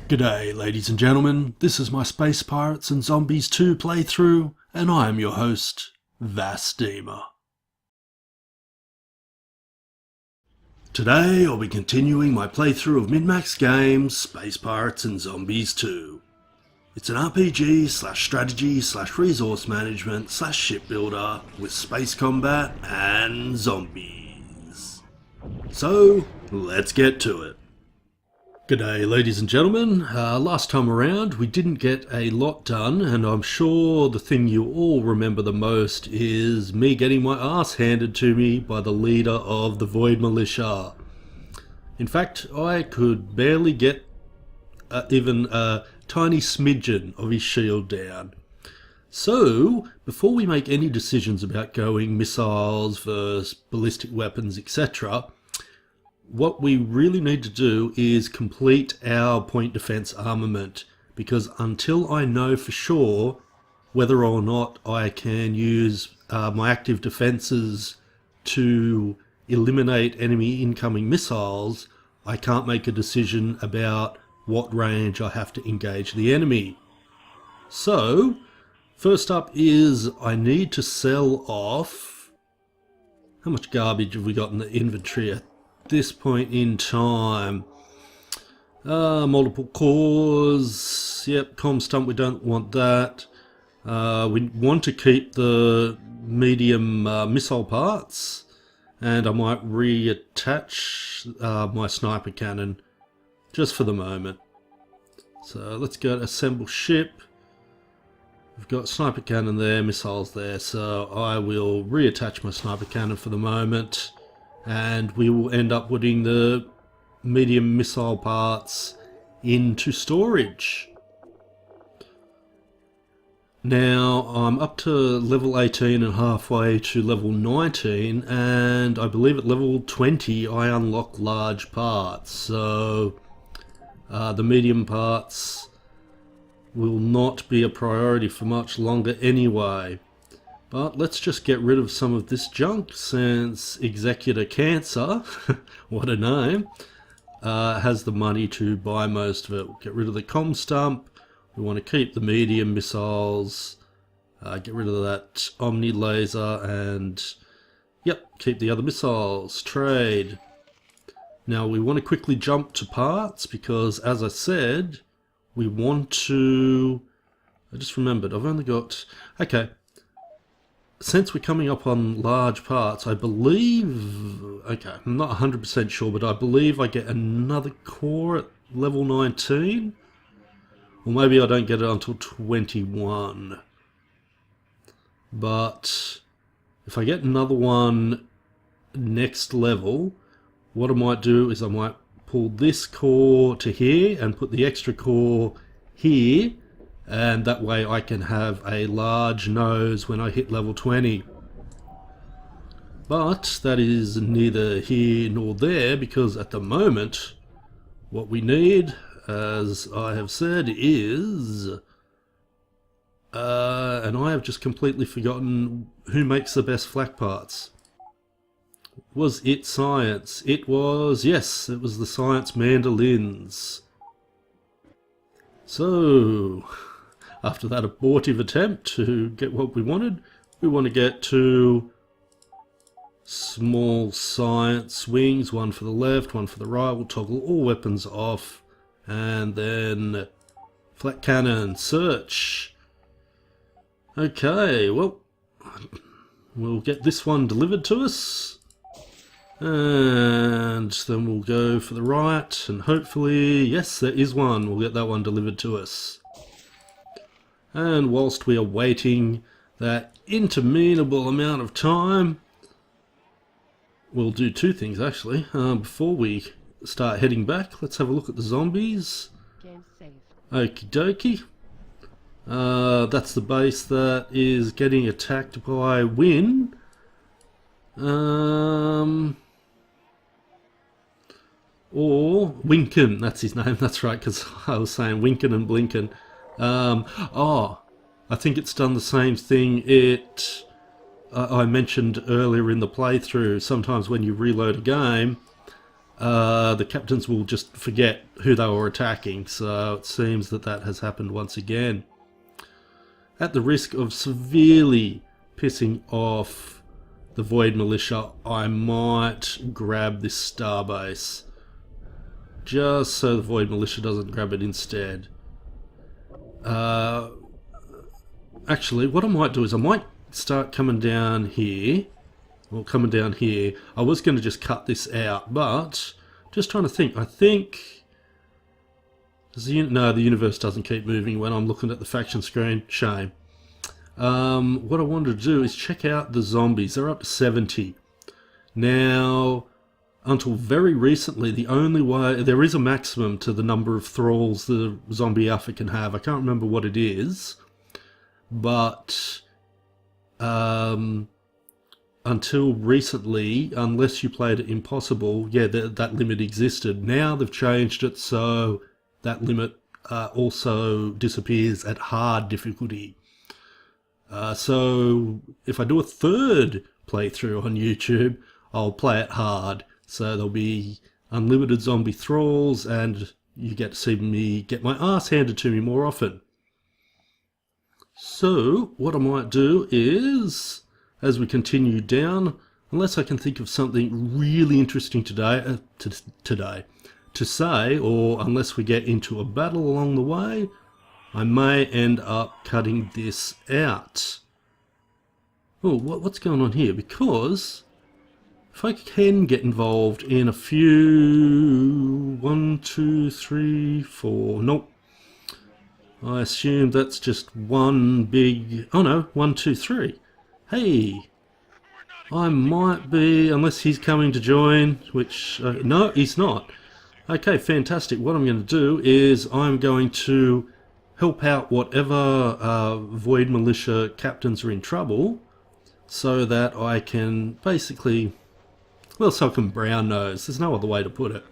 G'day ladies and gentlemen, this is my Space Pirates and Zombies 2 playthrough, and I am your host, Vasdema. Today I'll be continuing my playthrough of Min-Max Games, Space Pirates and Zombies 2. It's an RPG strategy resource management shipbuilder with space combat and zombies. So, let's get to it. G'day ladies and gentlemen, last time around we didn't get a lot done, and I'm sure the thing you all remember the most is me getting my ass handed to me by the leader of the Void Militia. In fact, I could barely get even a tiny smidgen of his shield down. So, before we make any decisions about going missiles versus ballistic weapons, etc., what we really need to do is complete our point defense armament, because until I know for sure whether or not I can use my active defenses to eliminate enemy incoming missiles, I can't make a decision about what range I have to engage the enemy. So, first up is I need to sell off... How much garbage have we got in the inventory at this point in time? Multiple cores, yep, comm stump, we don't want that. We want to keep the medium missile parts, and I might reattach my sniper cannon just for the moment. So let's go to assemble ship. We've got sniper cannon there, missiles there, so I will reattach my sniper cannon for the moment, and we will end up putting the medium missile parts into storage. Now I'm up to level 18 and halfway to level 19, and I believe at level 20 I unlock large parts, so the medium parts will not be a priority for much longer anyway. But let's just get rid of some of this junk, since Executor Cancer, what a name, has the money to buy most of it. We'll get rid of the comm stump. We want to keep the medium missiles, get rid of that Omni laser, and yep, keep the other missiles. Trade. Now we want to quickly jump to parts, because as I said, we want to... I just remembered, I've only got... Okay. Since we're coming up on large parts, I believe... Okay, I'm not 100% sure, but I believe I get another core at level 19. Or maybe I don't get it until 21. But if I get another one next level, what I might do is I might pull this core to here and put the extra core here, and that way I can have a large nose when I hit level 20. But that is neither here nor there, because at the moment what we need, as I have said, is and I have just completely forgotten who makes the best flak parts. Was it science? It was, yes, it was the science mandolins. So, after that abortive attempt to get what we want to get two small science wings, one for the left, one for the right. We'll toggle all weapons off, and then flak cannon, search. Okay, well, we'll get this one delivered to us, and then we'll go for the right, and hopefully, yes, there is one. We'll get that one delivered to us. And whilst we are waiting that interminable amount of time, we'll do two things actually. Before we start heading back, let's have a look at the zombies. Okie dokie. That's the base that is getting attacked by Win. Or Winkin, that's his name, that's right, because I was saying Winkin and Blinkin. I think it's done the same thing I mentioned earlier in the playthrough. Sometimes when you reload a game, the captains will just forget who they were attacking, so it seems that that has happened once again. At the risk of severely pissing off the Void Militia, I might grab this starbase, just so the Void Militia doesn't grab it instead. Actually, what I might do is I might start coming down here. Well, coming down here. I was going to just cut this out, but just trying to think. I think... no, the universe doesn't keep moving when I'm looking at the faction screen. Shame. What I wanted to do is check out the zombies. They're up to 70. Now, until very recently, the only way... There is a maximum to the number of thralls the zombie alpha can have. I can't remember what it is. But... until recently, unless you played it impossible, yeah, that limit existed. Now they've changed it so that limit also disappears at hard difficulty. So if I do a third playthrough on YouTube, I'll play it hard. So there'll be unlimited zombie thralls, and you get to see me get my ass handed to me more often. So what I might do is, as we continue down, unless I can think of something really interesting today to say, or unless we get into a battle along the way, I may end up cutting this out. Oh, what's going on here? Because if I can get involved in a few... 1, 2, 3, 4... Nope. I assume that's just one big... Oh no, 1, 2, 3. Hey, I might be, unless he's coming to join, which, no, he's not. Okay, fantastic. What I'm going to do is I'm going to help out whatever Void Militia captains are in trouble, so that I can basically, well, so I can brown nose. There's no other way to put it.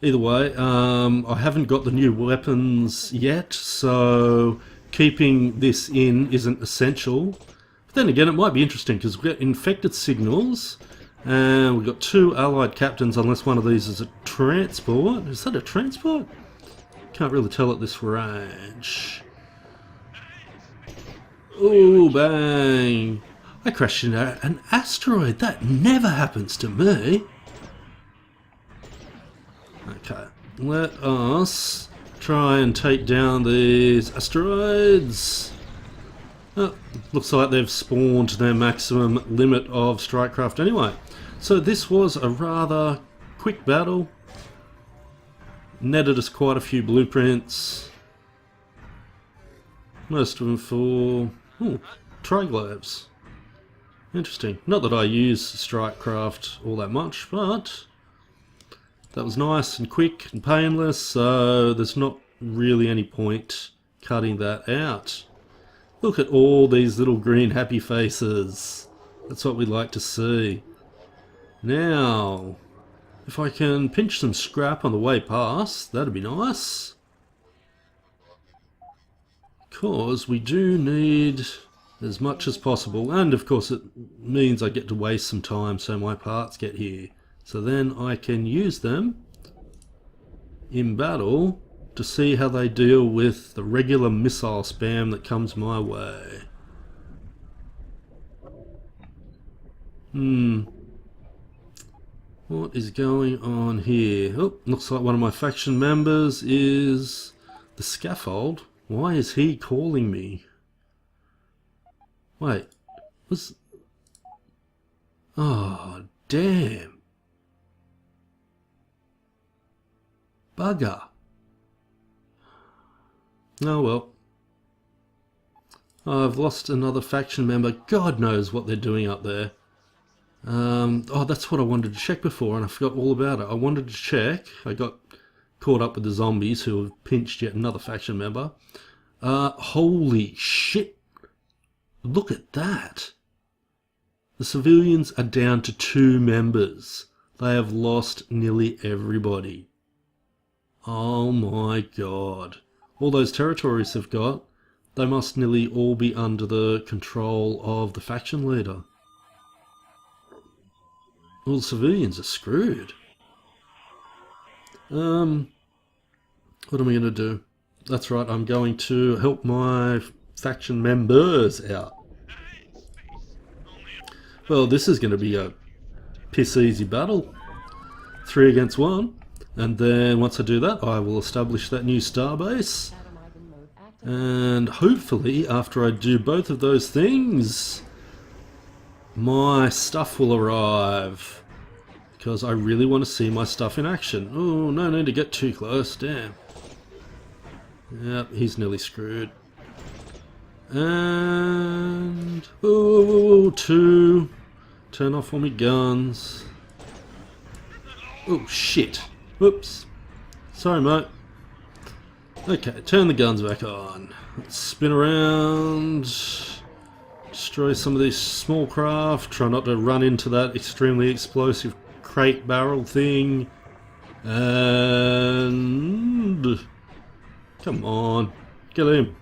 Either way, I haven't got the new weapons yet, so keeping this in isn't essential. But then again, it might be interesting because we've got infected signals, and we've got 2 allied captains, unless one of these is a transport. Is that a transport? Can't really tell at this range. Oh, bang! I crashed into an asteroid. That never happens to me. Okay, let us try and take down these asteroids. Oh, looks like they've spawned their maximum limit of strikecraft anyway. So this was a rather quick battle. Netted us quite a few blueprints. Most of them for triglobes. Interesting. Not that I use strikecraft all that much, but that was nice and quick and painless, so there's not really any point cutting that out. Look at all these little green happy faces. That's what we like to see. Now, if I can pinch some scrap on the way past, that'd be nice. Because we do need as much as possible, and of course it means I get to waste some time so my parts get here. So then I can use them in battle to see how they deal with the regular missile spam that comes my way. What is going on here? Oh, looks like one of my faction members is the scaffold. Why is he calling me? Wait, was... Oh, damn. Bugger. Oh well. I've lost another faction member. God knows what they're doing up there. Oh, that's what I wanted to check before, and I forgot all about it. I wanted to check. I got caught up with the zombies who have pinched yet another faction member. Holy shit. Look at that. The civilians are down to 2 members. They have lost nearly everybody. Oh my god. All those territories they've got, they must nearly all be under the control of the faction leader. All the civilians are screwed. What am I going to do? That's right, I'm going to help my faction members out. Well, this is going to be a piss easy battle. 3 against 1. And then once I do that, I will establish that new starbase. And hopefully, after I do both of those things, my stuff will arrive. Because I really want to see my stuff in action. Oh, no need to get too close, damn. Yep, he's nearly screwed. And... oh, 2. Turn off all my guns. Oh, shit. Whoops. Sorry, mate. Okay, turn the guns back on. Let's spin around. Destroy some of these small craft. Try not to run into that extremely explosive crate barrel thing. And... come on. Get him.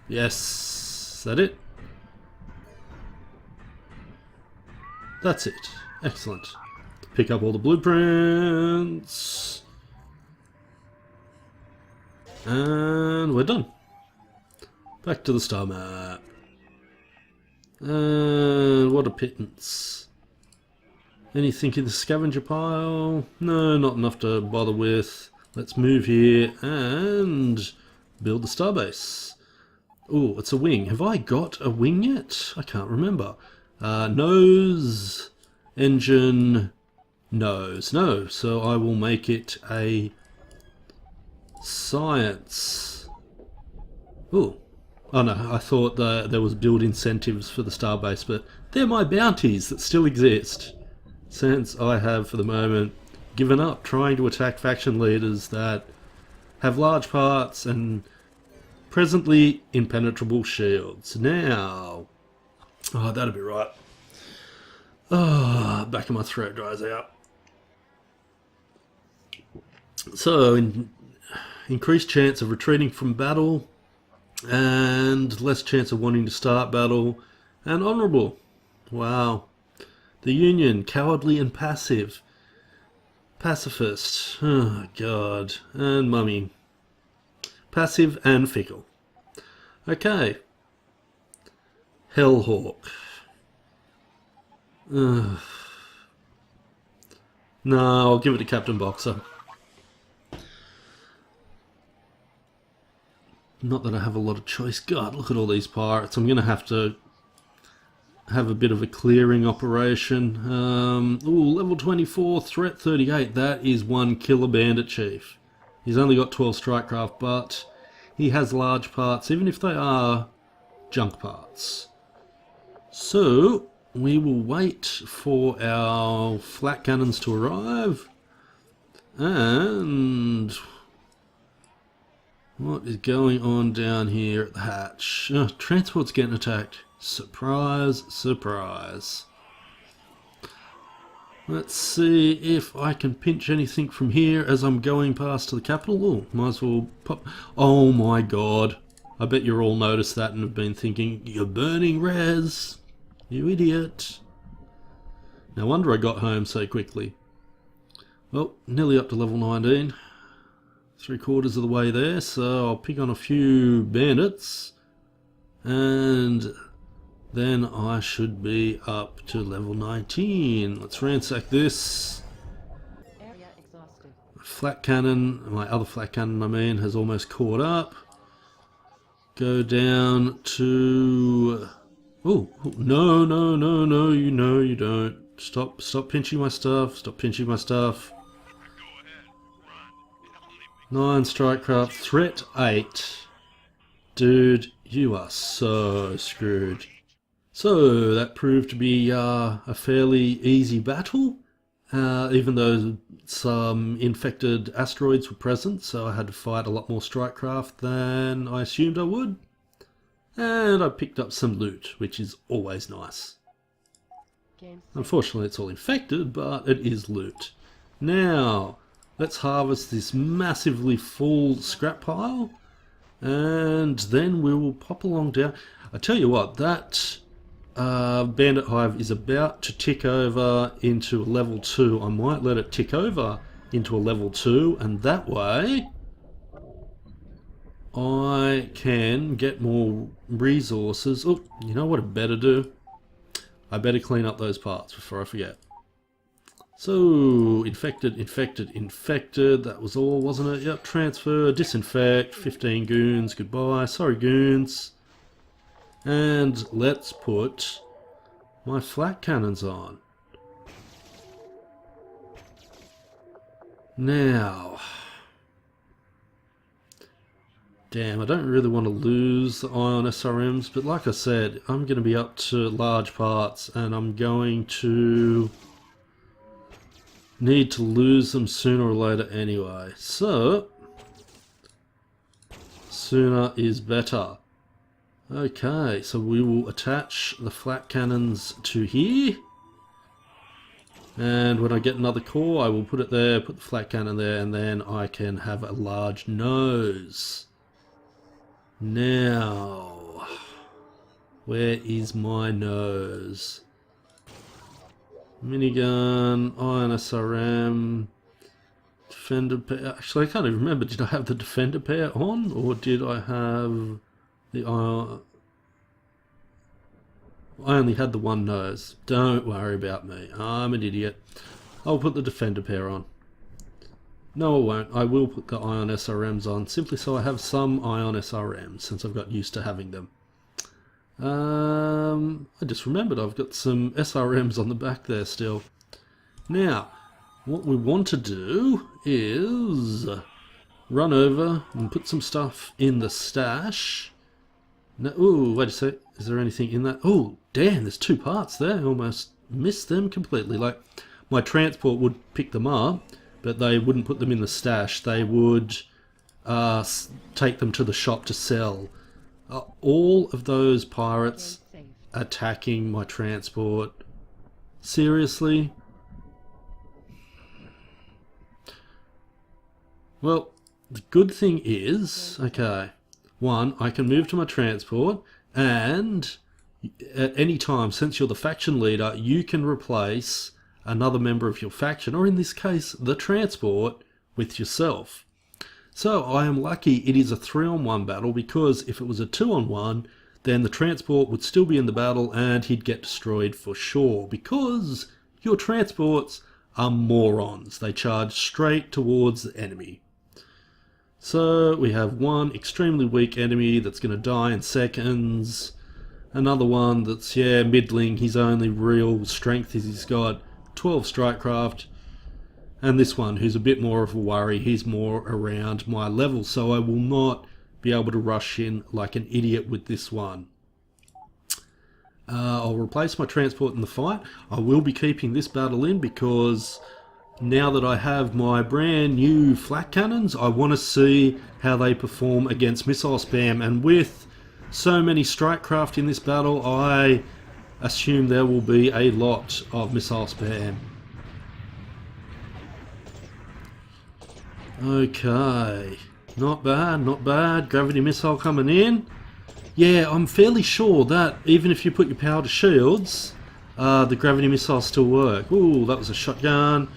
Yes. Is that it? That's it. Excellent. Pick up all the blueprints. And we're done. Back to the star map. And what a pittance. Anything in the scavenger pile? No, not enough to bother with. Let's move here and build the starbase. Oh, it's a wing. Have I got a wing yet? I can't remember. Nose, engine, nose. No, so I will make it a science. Oh no, I thought that there was build incentives for the starbase, but they're my bounties that still exist. Since I have, for the moment, given up trying to attack faction leaders that have large parts and presently impenetrable shields. Now... oh, that'll be right. Oh, back of my throat dries out. So, increased chance of retreating from battle, and less chance of wanting to start battle, and honourable. Wow. The Union, cowardly and passive. Pacifist. Oh, God. And mummy. Passive and fickle. Okay. Hellhawk. No, I'll give it to Captain Boxer. Not that I have a lot of choice. God, look at all these pirates. I'm going to have a bit of a clearing operation. Ooh, level 24, threat 38. That is one killer bandit chief. He's only got 12 strikecraft, but he has large parts, even if they are junk parts. So, we will wait for our flak cannons to arrive. And... what is going on down here at the hatch? Transport's getting attacked. Surprise, surprise. Let's see if I can pinch anything from here as I'm going past to the capital. Oh, might as well pop... oh my god. I bet you all noticed that and have been thinking, you're burning res. You idiot. No wonder I got home so quickly. Well, nearly up to level 19. 3/4 of the way there, so I'll pick on a few bandits. And then I should be up to level 19. Let's ransack this. Area exhausted. Flak cannon, my other flak cannon I mean, has almost caught up. Go down to... oh, no, no, no, no, you know you don't. Stop pinching my stuff, stop pinching my stuff. 9 strikecraft, threat 8. Dude, you are so screwed. So, that proved to be a fairly easy battle, even though some infected asteroids were present, so I had to fight a lot more strikecraft than I assumed I would. And I picked up some loot, which is always nice. Unfortunately, it's all infected, but it is loot. Now, let's harvest this massively full scrap pile, and then we will pop along down. I tell you what, that Bandit Hive is about to tick over into a level 2. I might let it tick over into a level 2, and that way I can get more resources. Oh, you know what I better do? I better clean up those parts before I forget. So, infected, infected, infected. That was all, wasn't it? Yep, transfer, disinfect, 15 goons, goodbye. Sorry, goons. And let's put my flak cannons on. Now, damn, I don't really want to lose the ion SRMs, but like I said, I'm going to be up to large parts, and I'm going to need to lose them sooner or later anyway. So, sooner is better. Okay, so we will attach the flak cannons to here. And when I get another core, I will put it there, put the flak cannon there, and then I can have a large nose. Now, where is my nose? Minigun, ion SRM, defender pair. Actually, I can't even remember. Did I have the defender pair on, or did I have the ion? I only had the one nose. Don't worry about me. I'm an idiot. I'll put the defender pair on. No, I won't. I will put the ion SRMs on, simply so I have some ion SRMs, since I've got used to having them. I just remembered I've got some SRMs on the back there still. Now, what we want to do is run over and put some stuff in the stash. No, ooh, wait a sec. Is there anything in that? Oh, damn, there's 2 parts there. I almost missed them completely. Like, my transport would pick them up, but they wouldn't put them in the stash. They would take them to the shop to sell. All of those pirates attacking my transport. Seriously? Well, the good thing is, okay, one, I can move to my transport, and at any time, since you're the faction leader, you can replace another member of your faction, or in this case, the transport, with yourself. So I am lucky it is a 3-on-1 battle, because if it was a 2-on-1, then the transport would still be in the battle and he'd get destroyed for sure, because your transports are morons. They charge straight towards the enemy. So we have one extremely weak enemy that's going to die in seconds. Another one that's, yeah, middling. His only real strength is he's got 12 strikecraft. And this one, who's a bit more of a worry, he's more around my level, so I will not be able to rush in like an idiot with this one. I'll replace my transport in the fight. I will be keeping this battle in because now that I have my brand new flak cannons, I want to see how they perform against missile spam. And with so many strikecraft in this battle, I assume there will be a lot of missile spam. Okay, not bad, not bad. Gravity missile coming in. Yeah, I'm fairly sure that even if you put your power to shields, the gravity missiles still work. Ooh, that was a shotgun.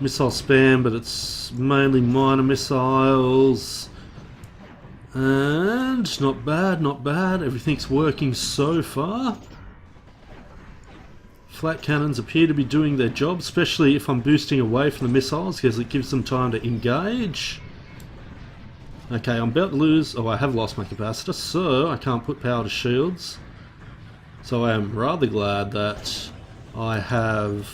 Missile spam, but it's mainly minor missiles. And not bad, not bad. Everything's working so far. Flak cannons appear to be doing their job, especially if I'm boosting away from the missiles, because it gives them time to engage. Okay, I'm about to lose. Oh, I have lost my capacitor, so I can't put power to shields. So I am rather glad that I have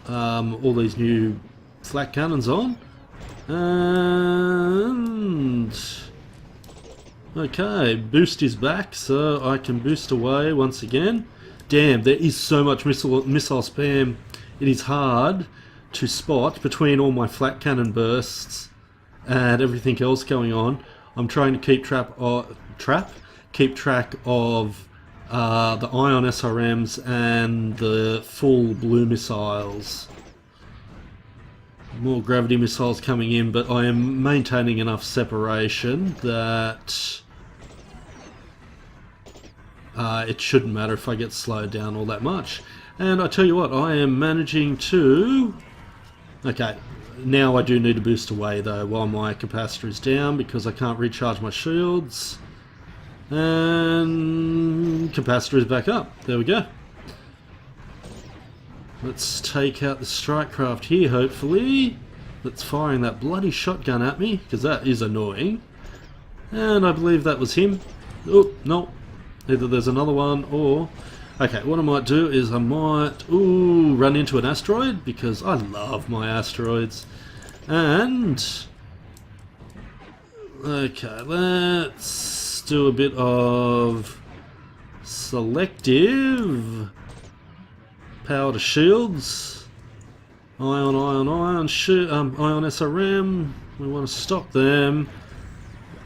all these new flak cannons on. And okay, boost is back, so I can boost away once again. Damn, there is so much missile spam. It is hard to spot between all my flak cannon bursts and everything else going on. I'm trying to keep track of the ion SRMs and the full blue missiles. More gravity missiles coming in, but I am maintaining enough separation that it shouldn't matter if I get slowed down all that much. And I tell you what, I am managing to... Okay, now I do need to boost away though while my capacitor is down because I can't recharge my shields. And capacitor is back up. There we go. Let's take out the strike craft here, hopefully. That's firing that bloody shotgun at me, because that is annoying. And I believe that was him. Oh, no. Either there's another one or... Okay, what I might do is I might run into an asteroid, because I love my asteroids. And... Okay, let's do a bit of selective power to shields. Ion, ion SRM. We want to stop them.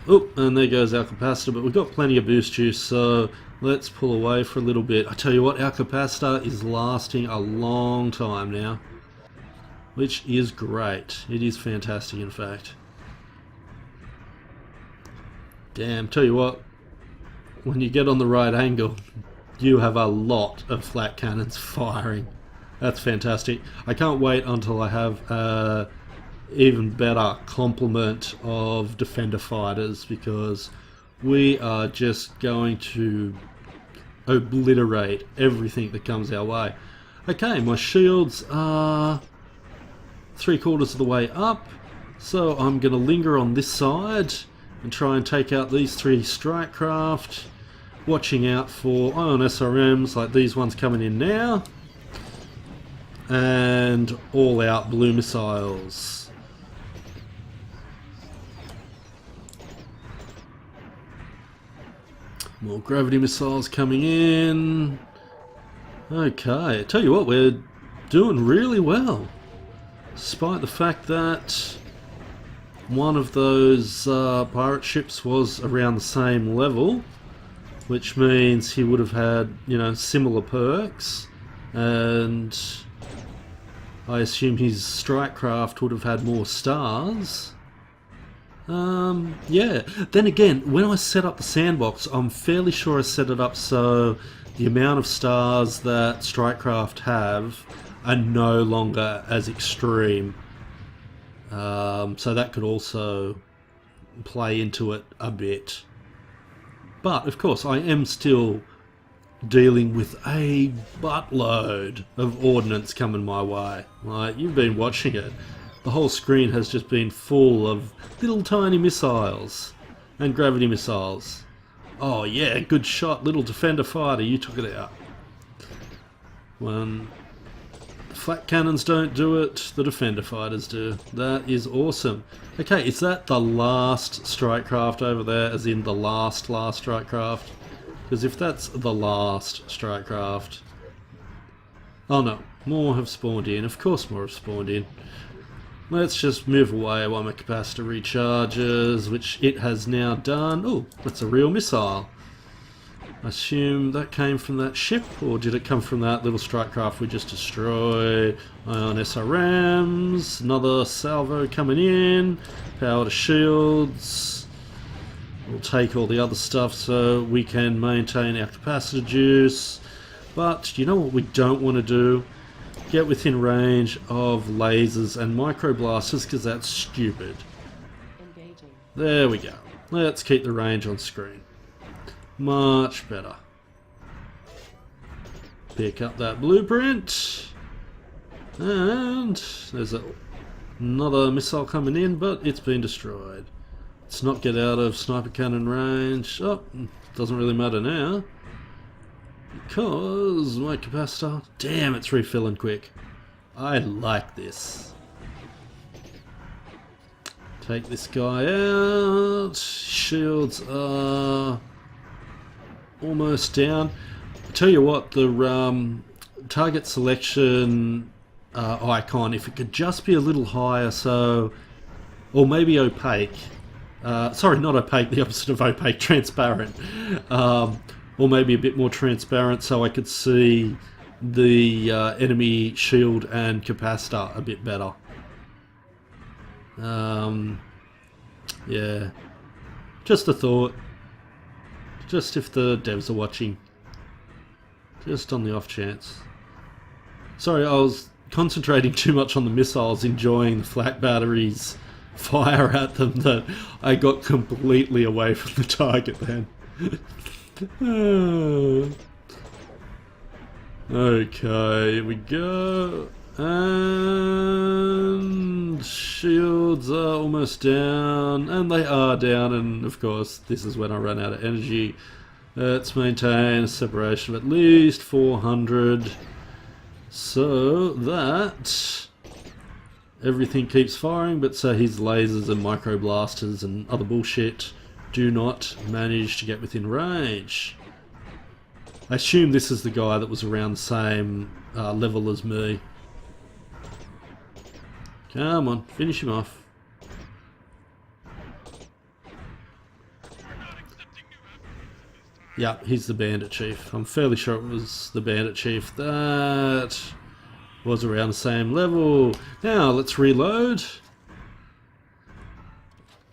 Oh, and there goes our capacitor, but we've got plenty of boost juice, so let's pull away for a little bit. I tell you what, our capacitor is lasting a long time now, which is great. It is fantastic, in fact. Damn, tell you what, when you get on the right angle, you have a lot of flak cannons firing. That's fantastic. I can't wait until I have a even better complement of defender fighters, because we are just going to obliterate everything that comes our way. Okay, my shields are 3/4 of the way up, so I'm going to linger on this side and try and take out these 3 strike craft, watching out for ion SRMs like these ones coming in now, and all out blue missiles. More gravity missiles coming in. Okay, I tell you what, we're doing really well, despite the fact that one of those pirate ships was around the same level, which means he would have had, you know, similar perks, and I assume his strike craft would have had more stars. Yeah. Then again, when I set up the sandbox, I'm fairly sure I set it up so the amount of stars that strikecraft have are no longer as extreme. So that could also play into it a bit. But, of course, I am still dealing with a buttload of ordnance coming my way. Like, you've been watching it. The whole screen has just been full of little tiny missiles and gravity missiles. Oh yeah, good shot, little defender fighter, you took it out. When the flak cannons don't do it, the defender fighters do. That is awesome. Okay, is that the last strike craft over there, as in the last strike craft? Because if that's the last strike craft... Oh no, more have spawned in. Of course more have spawned in. Let's just move away while my capacitor recharges, which it has now done. Oh, that's a real missile. I assume that came from that ship, or did it come from that little strike craft we just destroyed? Ion SRMs, another salvo coming in, power to shields. We'll take all the other stuff so we can maintain our capacitor juice. But you know what we don't want to do? Get within range of lasers and microblasters, because that's stupid. Engaging. There we go. Let's keep the range on screen. Much better. Pick up that blueprint. And there's another missile coming in, but it's been destroyed. Let's not get out of sniper cannon range. Oh, doesn't really matter now, because my capacitor... Damn, it's refilling quick. I like this. Take this guy out. Shields are almost down. I tell you what, the target selection icon, if it could just be a little higher, so... Or maybe opaque. Sorry, not opaque, the opposite of opaque, transparent. Or maybe a bit more transparent so I could see the enemy shield and capacitor a bit better. Yeah, just a thought. Just if the devs are watching. Just on the off chance. Sorry, I was concentrating too much on the missiles, enjoying the flak batteries fire at them, that I got completely away from the target then. Okay, here we go. And shields are almost down, and they are down, and of course this is when I run out of energy. Let's maintain a separation of at least 400 so that everything keeps firing, but so his lasers and microblasters and other bullshit do not manage to get within range. I assume this is the guy that was around the same level as me. Come on, finish him off. Yeah, he's the bandit chief. I'm fairly sure it was the bandit chief that was around the same level. Now let's reload.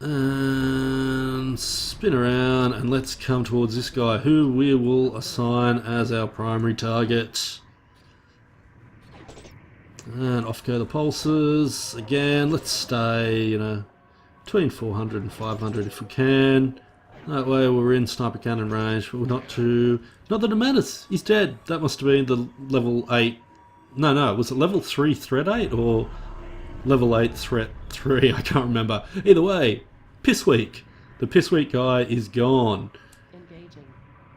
And spin around, and let's come towards this guy who we will assign as our primary target. And off go the pulses. Again, let's stay, you know, between 400 and 500 if we can. That way we're in sniper cannon range, but we're not too... Not that it matters, he's dead. That must have been the level 8... No, was it level 3 threat 8 or level 8 threat 3? I can't remember. Either way, piss weak. The piss weak guy is gone. Engaging.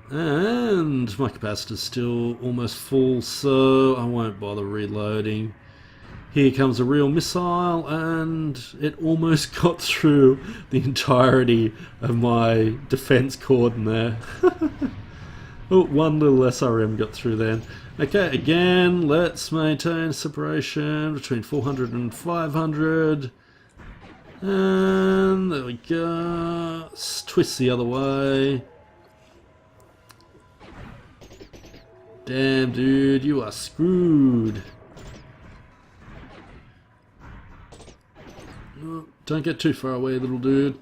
And my capacitor's still almost full, so I won't bother reloading. Here comes a real missile, and it almost got through the entirety of my defense cordon there. Oh, one little SRM got through then. Okay, again, let's maintain separation between 400 and 500. And there we go. Twist the other way. Damn, dude, you are screwed. Oh, don't get too far away, little dude.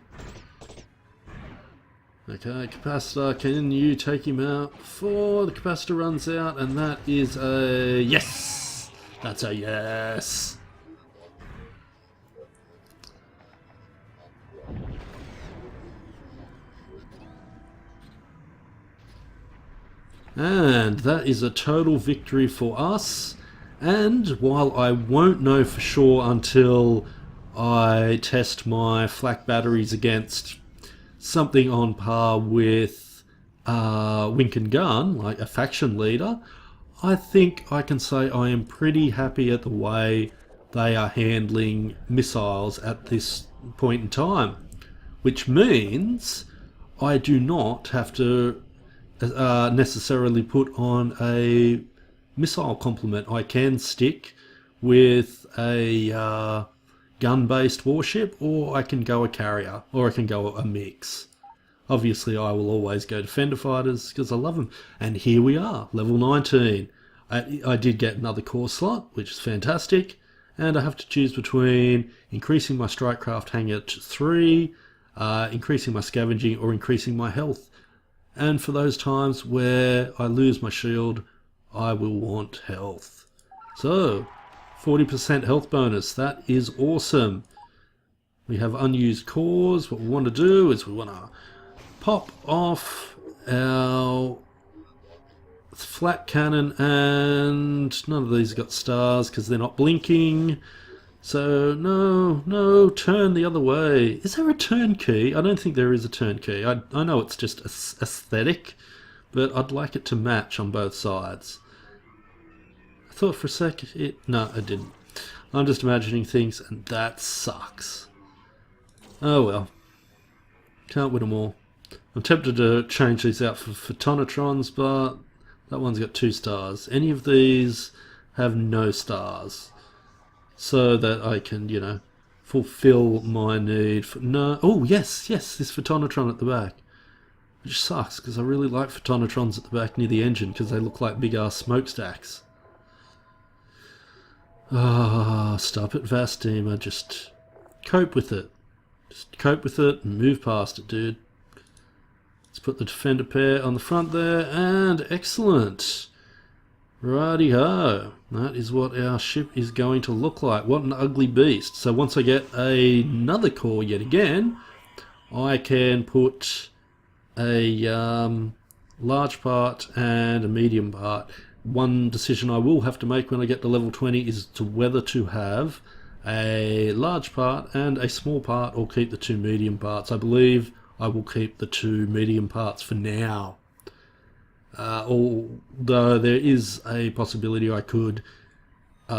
Okay, capacitor, can you take him out before the capacitor runs out? And that is a yes! That's a yes! And that is a total victory for us. And while I won't know for sure until I test my flak batteries against something on par with Wink and Gun, like a faction leader, I think I can say I am pretty happy at the way they are handling missiles at this point in time. Which means I do not have to necessarily put on a missile complement. I can stick with a gun-based warship, or I can go a carrier, or I can go a mix. Obviously I will always go Defender Fighters because I love them. And here we are, level 19. I did get another core slot, which is fantastic, and I have to choose between increasing my Strikecraft hangar to 3, increasing my scavenging, or increasing my health. And for those times where I lose my shield, I will want health. So 40% health bonus, that is awesome. We have unused cores. What we want to do is we want to pop off our flat cannon, and none of these got stars because they're not blinking. So no, turn the other way. Is there a turn key? I don't think there is a turn key. I know it's just aesthetic, but I'd like it to match on both sides. I thought for a sec no, I didn't. I'm just imagining things, and that sucks. Oh well. Can't win them all. I'm tempted to change these out for Photonetrons, but that one's got 2 stars. Any of these have no stars. So that I can, you know, fulfill my need for... No... Oh, yes, this Photonetron at the back. Which sucks, because I really like Photonetrons at the back near the engine, because they look like big-ass smokestacks. Ah, stop it, Vasdema. Just cope with it. Just cope with it and move past it, dude. Let's put the Defender pair on the front there, and excellent. Righty-ho. That is what our ship is going to look like. What an ugly beast. So once I get another core yet again, I can put a large part and a medium part. One decision I will have to make when I get to level 20 is to whether to have a large part and a small part or keep the two medium parts. I believe I will keep the two medium parts for now. Although there is a possibility I could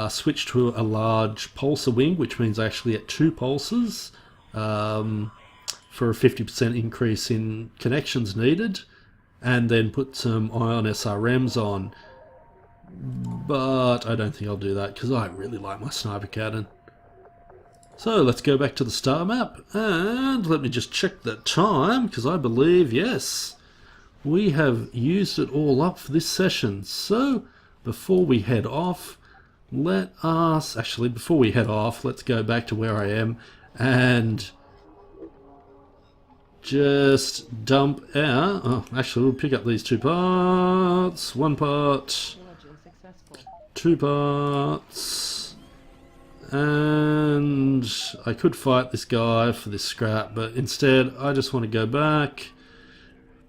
switch to a large pulsar wing, which means I actually get two pulsars for a 50% increase in connections needed, and then put some ion SRMs on. But I don't think I'll do that because I really like my sniper cannon. So let's go back to the star map and let me just check that time, because I believe, yes, we have used it all up for this session. So before we head off, let's go back to where I am and just dump out. Oh, actually, we'll pick up these two parts. One part, Villager successful. two parts, and I could fight this guy for this scrap, but instead I just want to go back,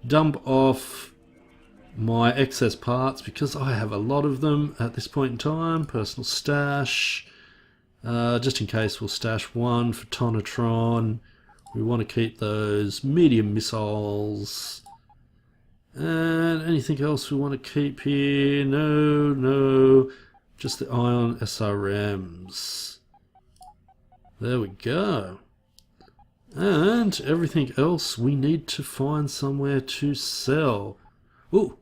dump off my excess parts because I have a lot of them at this point in time. Personal stash, just in case we'll stash one for Tonatron. We want to keep those medium missiles. And anything else we want to keep here? No, just the ion SRMs. There we go. And everything else we need to find somewhere to sell. Oh,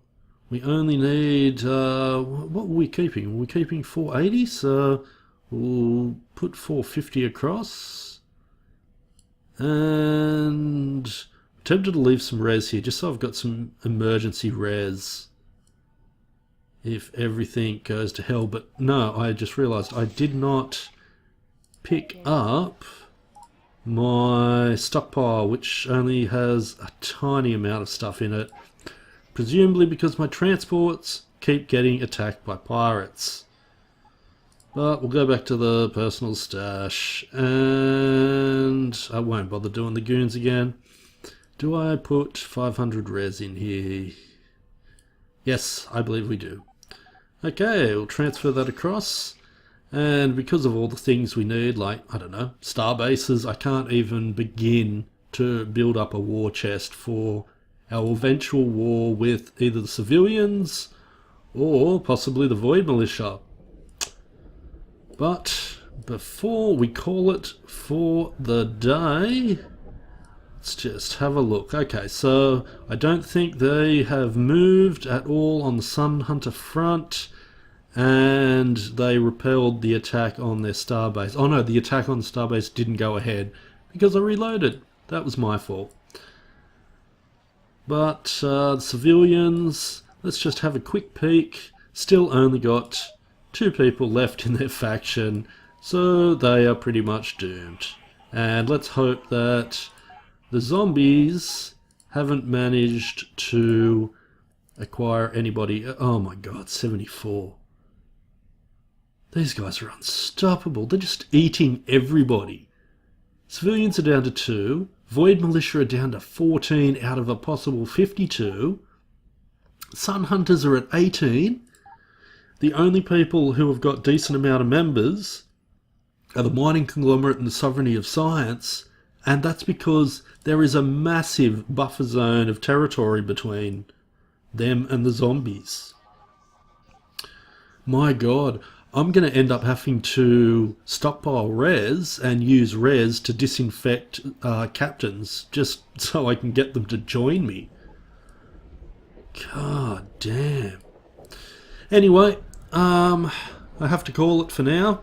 we only need, what were we keeping? We're keeping 480, so we'll put 450 across. And I'm tempted to leave some res here, just so I've got some emergency res if everything goes to hell. But no, I just realised I did not pick up my stockpile, which only has a tiny amount of stuff in it, presumably because my transports keep getting attacked by pirates. But we'll go back to the personal stash, and I won't bother doing the goons again. Do I put 500 res in here? Yes, I believe we do. Okay, we'll transfer that across. And because of all the things we need, like, I don't know, star bases, I can't even begin to build up a war chest for our eventual war with either the civilians or possibly the Void Militia. But before we call it for the day, let's just have a look. Okay, so I don't think they have moved at all on the Sun Hunter front, and they repelled the attack on their starbase. Oh no, the attack on the starbase didn't go ahead because I reloaded. That was my fault. But the civilians, let's just have a quick peek. Still only got 2 people left in their faction, so they are pretty much doomed. And let's hope that the zombies haven't managed to acquire anybody. Oh my god, 74. These guys are unstoppable. They're just eating everybody. Civilians are down to 2. Void Militia are down to 14 out of a possible 52. Sun Hunters are at 18. The only people who have got decent amount of members are the Mining Conglomerate and the Sovereignty of Science, and that's because there is a massive buffer zone of territory between them and the zombies. My god, I'm going to end up having to stockpile res and use res to disinfect captains just so I can get them to join me. God damn. Anyway, I have to call it for now.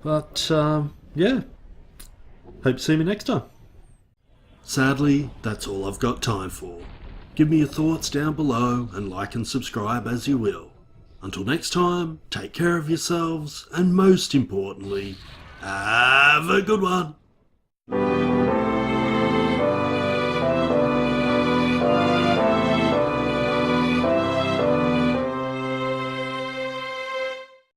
But, yeah. Hope to see me next time. Sadly, that's all I've got time for. Give me your thoughts down below and like and subscribe as you will. Until next time, take care of yourselves, and most importantly, have a good one.